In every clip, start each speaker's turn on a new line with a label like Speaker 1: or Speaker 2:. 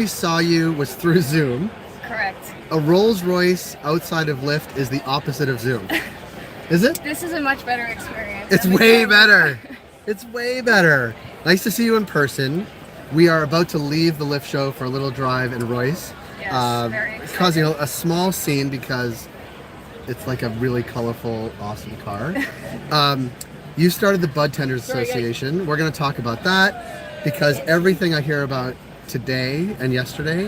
Speaker 1: I saw you was through Zoom.
Speaker 2: Correct.
Speaker 1: A Rolls Royce outside of Lyft is the opposite of Zoom. Is it?
Speaker 2: This is a much better experience.
Speaker 1: It's way better. It's way better. Nice to see you in person. We are about to leave the Lyft show for a little drive in ROYCE.
Speaker 2: Yes, very exciting.
Speaker 1: Causing a small scene because it's like a really colorful, awesome car. You started the Budtenders Association. We're going to talk about that because everything I hear about today and yesterday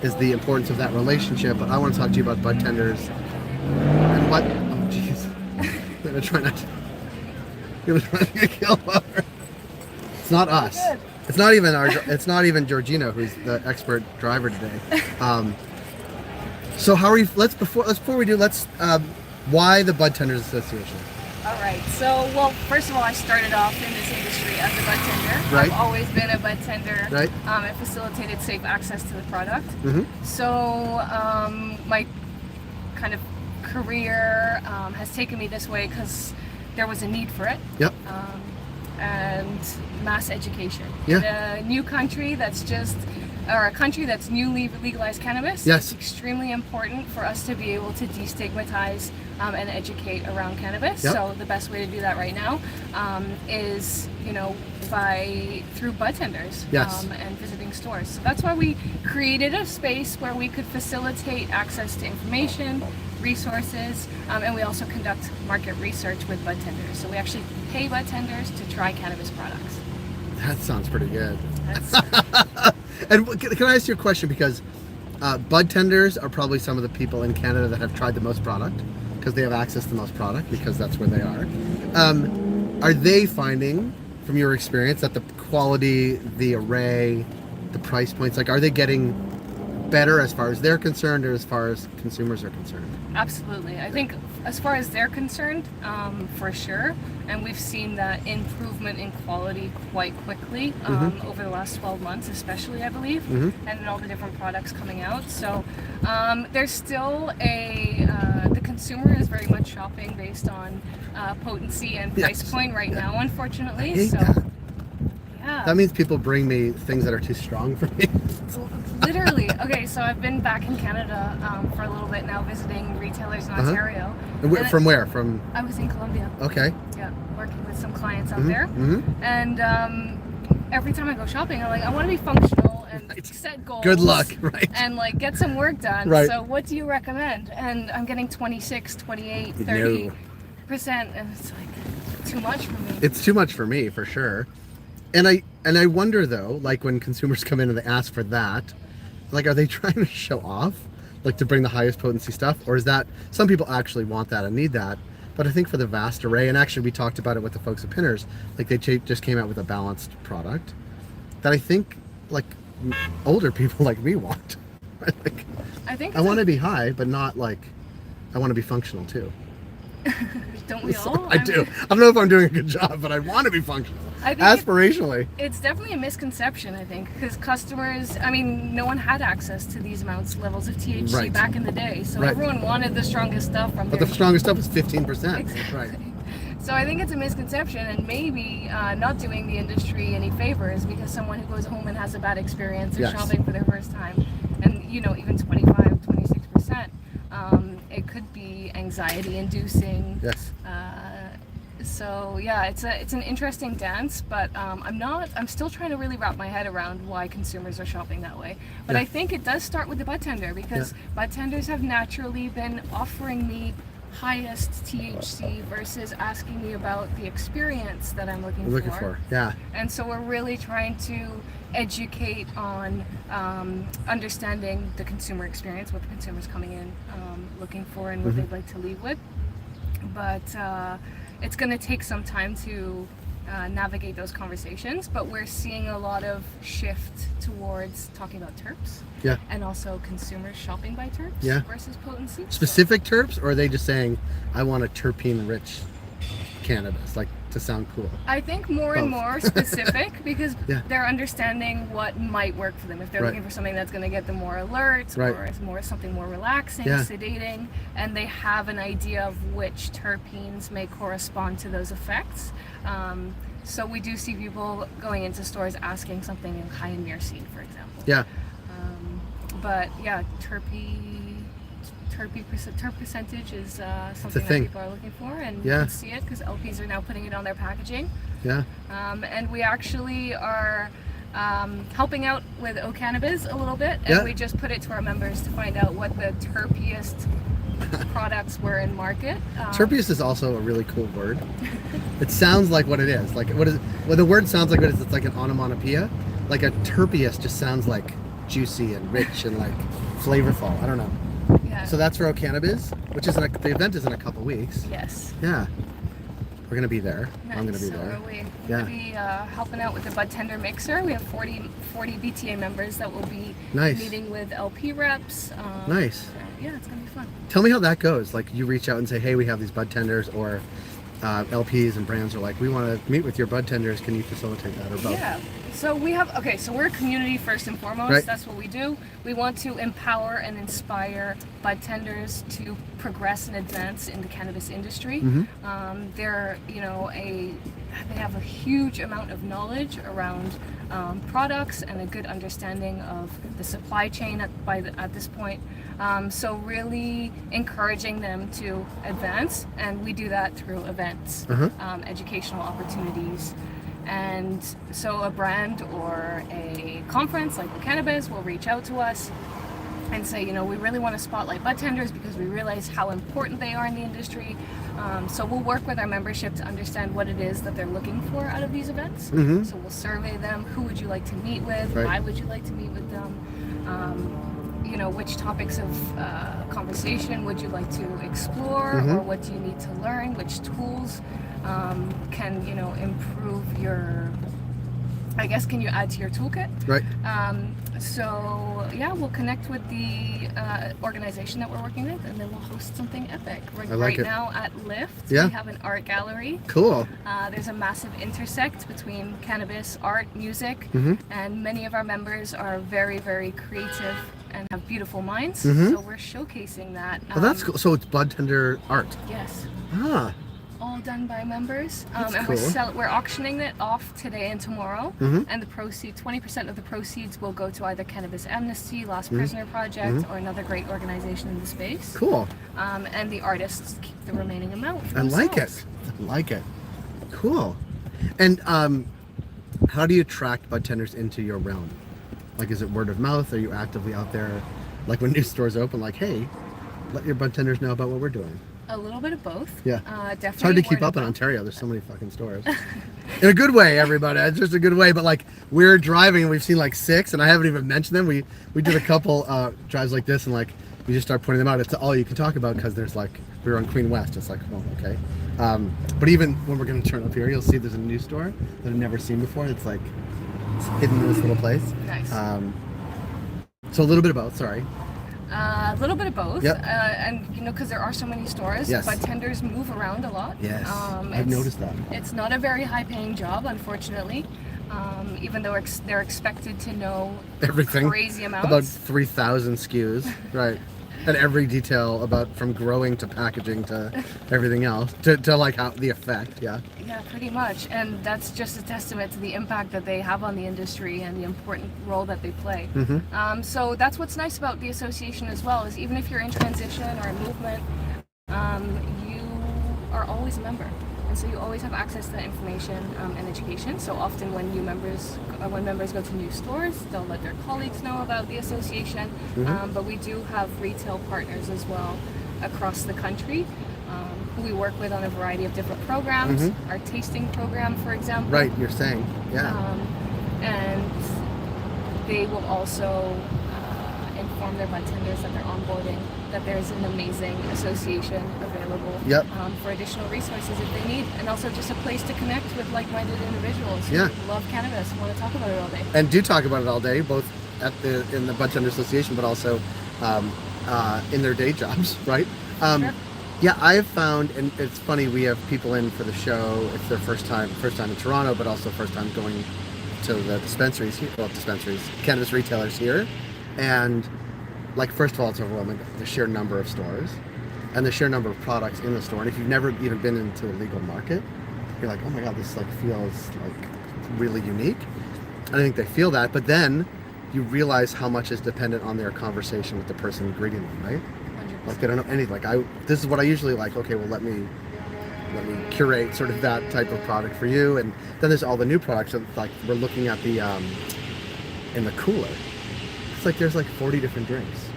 Speaker 1: is the importance of that relationship. But I want to talk to you about Budtenders and what. Oh, jeez. I'm going to try not to. You're trying to get killed over. It's not us. It's not even It's not even Georgina, who's the expert driver today. So how are you? Before we do, why the Budtenders Association?
Speaker 2: All right. So, well, first of all, I started off in this industry as a budtender.
Speaker 1: Right.
Speaker 2: I've always been a budtender.
Speaker 1: Right.
Speaker 2: And facilitated safe access to the product.
Speaker 1: Mm-hmm.
Speaker 2: So, my kind of career has taken me this way because there was a need for it.
Speaker 1: Yep.
Speaker 2: And mass education.
Speaker 1: Yeah.
Speaker 2: In a new country or a country that's newly legalized cannabis,
Speaker 1: yes,
Speaker 2: it's extremely important for us to be able to destigmatize and educate around cannabis.
Speaker 1: Yep.
Speaker 2: So the best way to do that right now is, through budtenders.
Speaker 1: Yes.
Speaker 2: And visiting stores. So that's why we created a space where we could facilitate access to information, resources, and we also conduct market research with budtenders. So we actually pay budtenders to try cannabis products.
Speaker 1: That sounds pretty good. And can I ask you a question? Because budtenders are probably some of the people in Canada that have tried the most product because they have access to the most product because that's where they are. Are they finding, from your experience, that the quality, the array, the price points, are they getting better as far as they're concerned or as far as consumers are concerned?
Speaker 2: Absolutely. I think as far as they're concerned, for sure. And we've seen that improvement in quality quite quickly over the last 12 months, especially, I believe, and in all the different products coming out. So there's still the consumer is very much shopping based on potency and price point right now, unfortunately. So, yeah.
Speaker 1: That means people bring me things that are too strong for me.
Speaker 2: Literally. Okay, so I've been back in Canada for a little bit now, visiting retailers in Ontario.
Speaker 1: From where? From?
Speaker 2: I was in Colombia.
Speaker 1: Okay.
Speaker 2: Yeah, working with some clients out there. And every time I go shopping, I'm like, I want to be functional and set goals.
Speaker 1: Good luck, right?
Speaker 2: And get some work done.
Speaker 1: Right.
Speaker 2: So what do you recommend? And I'm getting 26, 28, 30%, and it's too much for me.
Speaker 1: It's too much for me, for sure. And I wonder though, when consumers come in and they ask for that, are they trying to show off, to bring the highest potency stuff, or is that some people actually want that and need that? But I think for the vast array, and actually we talked about it with the folks at Pinners, they just came out with a balanced product that I think older people like me want. I want to be high, but not I want to be functional too.
Speaker 2: Don't we all?
Speaker 1: I do. I don't know if I'm doing a good job, but I want to be functional. Aspirationally.
Speaker 2: It's definitely a misconception, I think, because customers, no one had access to these levels of THC back in the day. So everyone wanted the strongest stuff from
Speaker 1: But the strongest stuff is 15%.
Speaker 2: Exactly.
Speaker 1: Right.
Speaker 2: So I think it's a misconception, and maybe not doing the industry any favors, because someone who goes home and has a bad experience of shopping for their first time, and even 25, 26%, it could be anxiety inducing.
Speaker 1: Yes.
Speaker 2: So yeah, it's an interesting dance, but I'm still trying to really wrap my head around why consumers are shopping that way. But I think it does start with the budtender, because budtenders have naturally been offering me highest THC versus asking me about the experience that I'm looking for.
Speaker 1: Yeah.
Speaker 2: And so we're really trying to educate on understanding the consumer experience, what the consumer's coming in looking for, and what they'd like to leave with. But it's going to take some time to navigate those conversations, but we're seeing a lot of shift towards talking about terps, and also consumers shopping by terps versus potency.
Speaker 1: Specific terps, or are they just saying, I want a terpene-rich cannabis, to sound cool?
Speaker 2: I think more and more specific, because they're understanding what might work for them. If they're looking for something that's going to get them more alert, or something more relaxing, sedating, and they have an idea of which terpenes may correspond to those effects. So we do see people going into stores asking something high in myrcene, for example.
Speaker 1: Yeah.
Speaker 2: But yeah, terp percentage is something that
Speaker 1: thing.
Speaker 2: people are looking for, and
Speaker 1: Yeah.
Speaker 2: you can see it because LPs are now putting it on their packaging.
Speaker 1: Yeah.
Speaker 2: And we actually are helping out with O Cannabis a little bit, and
Speaker 1: Yeah.
Speaker 2: we just put it to our members to find out what the terpiest products were in market.
Speaker 1: Terpenes is also a really cool word. It sounds like what it is. Like what is? Well, the word sounds like what it is. It's like an onomatopoeia. Like a terpeus just sounds like juicy and rich and like flavorful. I don't know.
Speaker 2: Yeah.
Speaker 1: So that's for O Cannabis, which is the event is in a couple weeks.
Speaker 2: Yes.
Speaker 1: Yeah. We're gonna be there.
Speaker 2: Nice.
Speaker 1: I'm gonna be
Speaker 2: So
Speaker 1: there.
Speaker 2: we're
Speaker 1: Yeah.
Speaker 2: gonna be helping out with the Budtender mixer. We have 40 BTA members that will be
Speaker 1: Nice.
Speaker 2: meeting with LP reps.
Speaker 1: Nice.
Speaker 2: Yeah, it's gonna be fun.
Speaker 1: Tell me how that goes. Like you reach out and say, hey, we have these bud tenders, or LPs and brands are like, we want to meet with your bud tenders. Can you facilitate that, or both?
Speaker 2: Yeah. So we have, so we're a community first and foremost.
Speaker 1: Right.
Speaker 2: That's what we do. We want to empower and inspire budtenders to progress and advance in the cannabis industry. They're, they have a huge amount of knowledge around products and a good understanding of the supply chain at this point. So really encouraging them to advance, and we do that through events, educational opportunities. And so a brand or a conference like Cannabis will reach out to us and say, we really want to spotlight budtenders because we realize how important they are in the industry. So we'll work with our membership to understand what it is that they're looking for out of these events. So we'll survey them. Who would you like to meet with?
Speaker 1: Right.
Speaker 2: Why would you like to meet with them? Which topics of conversation would you like to explore, or what do you need to learn? Which tools can improve your? I guess can you add to your toolkit?
Speaker 1: Right.
Speaker 2: So yeah, we'll connect with the organization that we're working with, and then we'll host something epic. Right now at Lift, we have an art gallery.
Speaker 1: Cool.
Speaker 2: There's a massive intersect between cannabis, art, music, and many of our members are very, very creative and have beautiful minds. So we're showcasing that.
Speaker 1: Oh, that's cool. So it's budtender art.
Speaker 2: Yes.
Speaker 1: Ah.
Speaker 2: All done by members,
Speaker 1: That's
Speaker 2: and
Speaker 1: cool.
Speaker 2: we're auctioning it off today and tomorrow. And the proceeds, 20% of the proceeds, will go to either Cannabis Amnesty, Lost Prisoner Project, or another great organization in the space.
Speaker 1: Cool.
Speaker 2: And the artists keep the remaining amount for
Speaker 1: I like
Speaker 2: themselves.
Speaker 1: it. I like it. Cool. And how do you attract budtenders into your realm? Like, is it word of mouth? Are you actively out there, like when new stores open, like, hey, let your budtenders know about what we're doing?
Speaker 2: A little bit of both.
Speaker 1: Yeah.
Speaker 2: Definitely.
Speaker 1: It's hard to keep up in Ontario. There's so many fucking stores. In a good way, everybody. It's just a good way. But like, we're driving and we've seen like 6, and I haven't even mentioned them. We did a couple drives like this, and like we just start pointing them out. It's all you can talk about because there's like, we were on Queen West. It's like, oh, okay. But even when we're going to turn up here, you'll see there's a new store that I've never seen before. It's like it's hidden in this little place.
Speaker 2: Nice.
Speaker 1: So a little bit of both. Sorry.
Speaker 2: A little bit of both.
Speaker 1: Yep.
Speaker 2: And because there are so many stores,
Speaker 1: Yes.
Speaker 2: budtenders move around a lot.
Speaker 1: Yes. I've noticed that.
Speaker 2: It's not a very high-paying job, unfortunately. Even though they're expected to know
Speaker 1: Everything.
Speaker 2: crazy amounts.
Speaker 1: About 3,000 SKUs. Right. And every detail about from growing to packaging to everything else to like how the effect. Yeah.
Speaker 2: Yeah, pretty much. And that's just a testament to the impact that they have on the industry and the important role that they play. So that's what's nice about the association as well, is even if you're in transition or in movement, you are always a member. And so you always have access to that information and education. So often when members go to new stores, they'll let their colleagues know about the association. But we do have retail partners as well across the country who we work with on a variety of different programs. Our tasting program, for example.
Speaker 1: Right, you're saying. Yeah.
Speaker 2: And they will also inform their budtenders that they're onboarding, that there's an amazing association available for additional resources if they need, and also just a place to connect with like-minded individuals who love cannabis and want to talk about it all day.
Speaker 1: And do talk about it all day, both in the Budtenders Association, but also in their day jobs, right?
Speaker 2: Sure.
Speaker 1: Yeah, I've found, and it's funny, we have people in for the show. It's their first time in Toronto, but also first time going to the dispensaries here, cannabis retailers here. And like, first of all, it's overwhelming, the sheer number of stores and the sheer number of products in the store. And if you've never even been into a legal market, you're like, oh my God, this like feels like really unique. And I think they feel that. But then you realize how much is dependent on their conversation with the person greeting them, right?
Speaker 2: 100%.
Speaker 1: Like they don't know anything. Like this is what I usually like. Okay, well let me curate sort of that type of product for you, and then there's all the new products. So like we're looking at the in the cooler. It's like there's like 40 different drinks,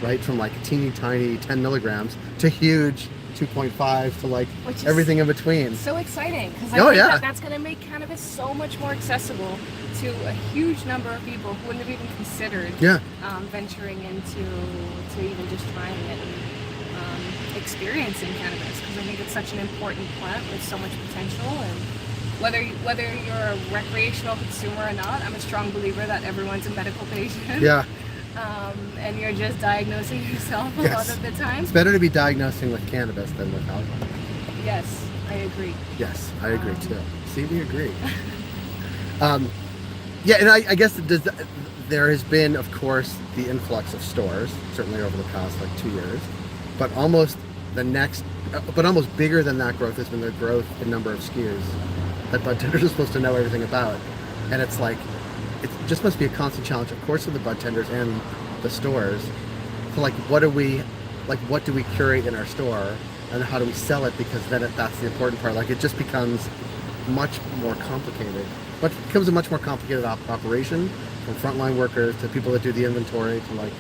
Speaker 1: right? From like teeny tiny 10 milligrams to huge 2.5 to like everything in between.
Speaker 2: So exciting, because I think that that's going to make cannabis so much more accessible to a huge number of people who wouldn't have even considered venturing into even just trying it and experiencing cannabis, because I think it's such an important plant with so much potential. And whether you're a recreational consumer or not, I'm a strong believer that everyone's a medical patient.
Speaker 1: Yeah.
Speaker 2: And you're just diagnosing yourself a lot of the time.
Speaker 1: It's better to be diagnosing with cannabis than with alcohol.
Speaker 2: Yes, I agree.
Speaker 1: Yes, I agree too. See, we agree. Yeah, and I guess there has been, of course, the influx of stores, certainly over the past like 2 years, but almost bigger than that growth has been the growth in number of SKUs that Budtenders is supposed to know everything about. And it's like, it just must be a constant challenge, of course, for the Budtenders and the stores. So like, what do we curate in our store, and how do we sell it? Because then that's the important part. Like, it just becomes much more complicated. But it becomes a much more complicated operation, from frontline workers to people that do the inventory to like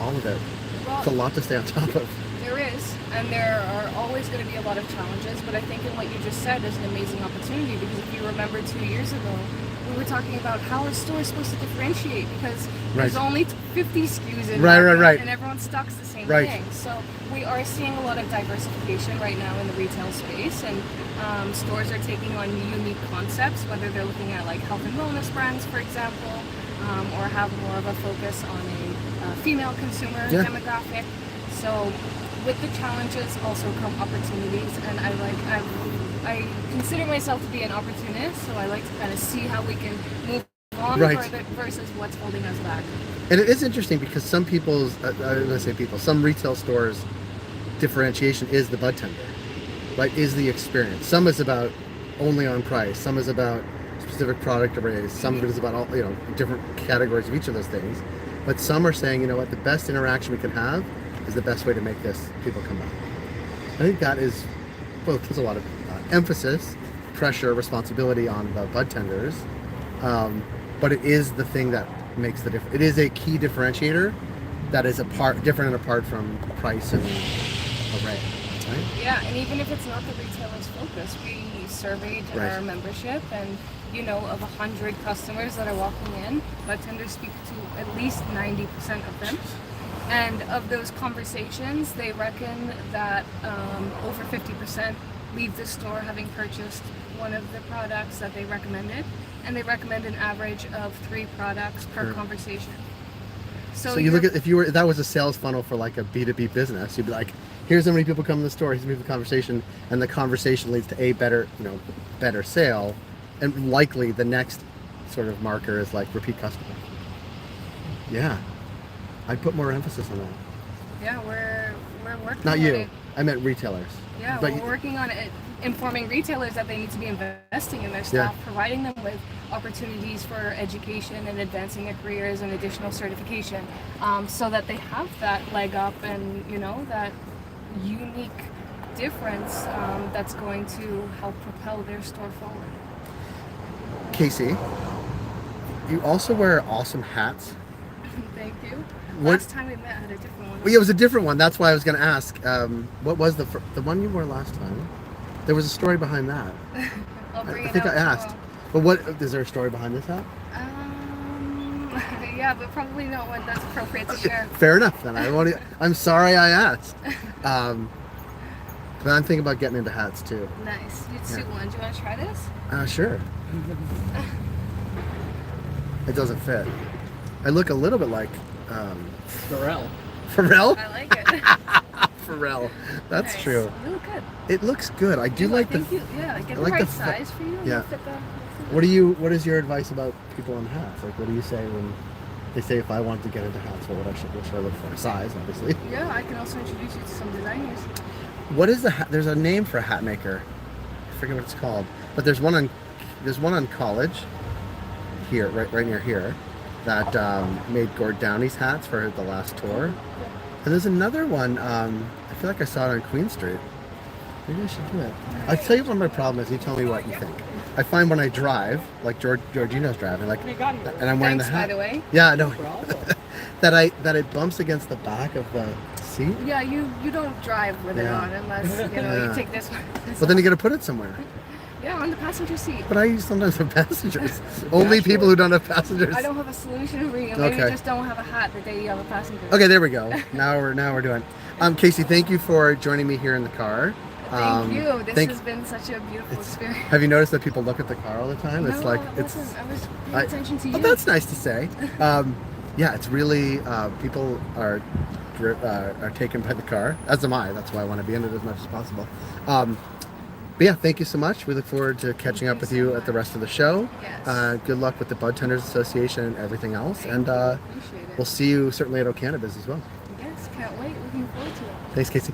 Speaker 1: all of it.
Speaker 2: Well,
Speaker 1: it's a lot to stay on top of.
Speaker 2: There is, and there are always going to be a lot of challenges, but I think in what you just said is an amazing opportunity, because if you remember 2 years ago, we were talking about how a store is supposed to differentiate, because there's only 50 SKUs in there, and everyone stocks the same thing. So we are seeing a lot of diversification right now in the retail space, and stores are taking on unique concepts, whether they're looking at like health and wellness brands, for example, or have more of a focus on a female consumer demographic. So with the challenges also come opportunities, and I consider myself to be an opportunist, so I like to kind of see how we can move on further versus what's holding us back.
Speaker 1: And it is interesting because some some retail stores' differentiation is the budtender, right? Is the experience. Some is about only on price. Some is about specific product arrays. Some of it is about all different categories of each of those things. But some are saying, you know what, the best interaction we can have is the best way to make people come back. I think that is, well, there's a lot of emphasis, pressure, responsibility on the budtenders, but it is the thing that makes the difference. It is a key differentiator that is different and apart from price and array. Right?
Speaker 2: Yeah, and even if it's not the retailer's focus, we surveyed our membership, and of 100 customers that are walking in, budtenders speak to at least 90% of them. And of those conversations, they reckon that over 50% leave the store having purchased one of the products that they recommended, and they recommend an average of 3 products per conversation. So
Speaker 1: you look at, if that was a sales funnel for like a B2B business, you'd be like, here's how many people come in the store, here's how many conversation, and the conversation leads to a better sale, and likely the next sort of marker is like repeat customer. Yeah, I'd put more emphasis on that.
Speaker 2: Yeah, we're working.
Speaker 1: Not
Speaker 2: on
Speaker 1: you.
Speaker 2: it.
Speaker 1: I meant retailers.
Speaker 2: Yeah, we're working on it, informing retailers that they need to be investing in their staff, providing them with opportunities for education and advancing their careers and additional certification, so that they have that leg up and that unique difference that's going to help propel their store forward.
Speaker 1: Casey, you also wear awesome hats.
Speaker 2: Thank you. Last time we met, I had a different one.
Speaker 1: Well, yeah, it was a different one. That's why I was going to ask. What was the one you wore last time? There was a story behind that.
Speaker 2: I'll bring
Speaker 1: I think I asked. But what is there a story behind this hat?
Speaker 2: Yeah, but probably not one that's appropriate to share.
Speaker 1: Fair enough. Then I'm sorry I asked. But I'm thinking about getting into hats too.
Speaker 2: Nice. You'd suit one. Do you want to try this?
Speaker 1: Sure. It doesn't fit. I look a little bit like
Speaker 3: Pharrell.
Speaker 1: Pharrell?
Speaker 2: I like it.
Speaker 1: Pharrell. That's
Speaker 2: nice.
Speaker 1: true.
Speaker 2: You look good.
Speaker 1: It looks good. I do like
Speaker 2: get the right size for you.
Speaker 1: Yeah.
Speaker 2: Fit the
Speaker 1: What is your advice about people in hats? Like, what do you say when they say if I want to get into hats, what should I look for? Size, obviously.
Speaker 2: Yeah, I can also introduce you to some designers.
Speaker 1: What is the hat? There's a name for a hat maker. I forget what it's called. But there's one on College here, right near here. that made Gord Downey's hats for the last tour. And there's another one, I feel like I saw it on Queen Street. Maybe I should do it. I'll tell you what my problem is, you tell me what you think. I find when I drive, like Georgina's driving, like, and I'm wearing
Speaker 2: Thanks,
Speaker 1: the hat.
Speaker 2: by the way.
Speaker 1: Yeah, no. that it bumps against the back of the seat.
Speaker 2: Yeah, you don't drive with it on unless you take this one.
Speaker 1: But then you got to put it somewhere.
Speaker 2: Yeah, on the passenger seat.
Speaker 1: But I sometimes have passengers. Only people who don't have passengers.
Speaker 2: I don't have a solution for you. Maybe
Speaker 1: Okay.
Speaker 2: you just don't have a hat the day you have a passenger.
Speaker 1: Okay, there we go. Now we're doing. Casey, thank you for joining me here in the car.
Speaker 2: Thank you. This has been such a beautiful experience.
Speaker 1: Have you noticed that people look at the car all the time?
Speaker 2: No,
Speaker 1: It's like
Speaker 2: I wasn't. I was paying attention to you.
Speaker 1: Oh, that's nice to say. Yeah, it's really people are taken by the car, as am I. That's why I want to be in it as much as possible. But yeah, thank you so much. We look forward to catching up with you at the rest of the show.
Speaker 2: Yes.
Speaker 1: Good luck with the Budtenders Association and everything else. And
Speaker 2: Appreciate it.
Speaker 1: we'll see you certainly at Cannabis as well.
Speaker 2: Yes, can't wait. Looking forward to it.
Speaker 1: Thanks, Casey.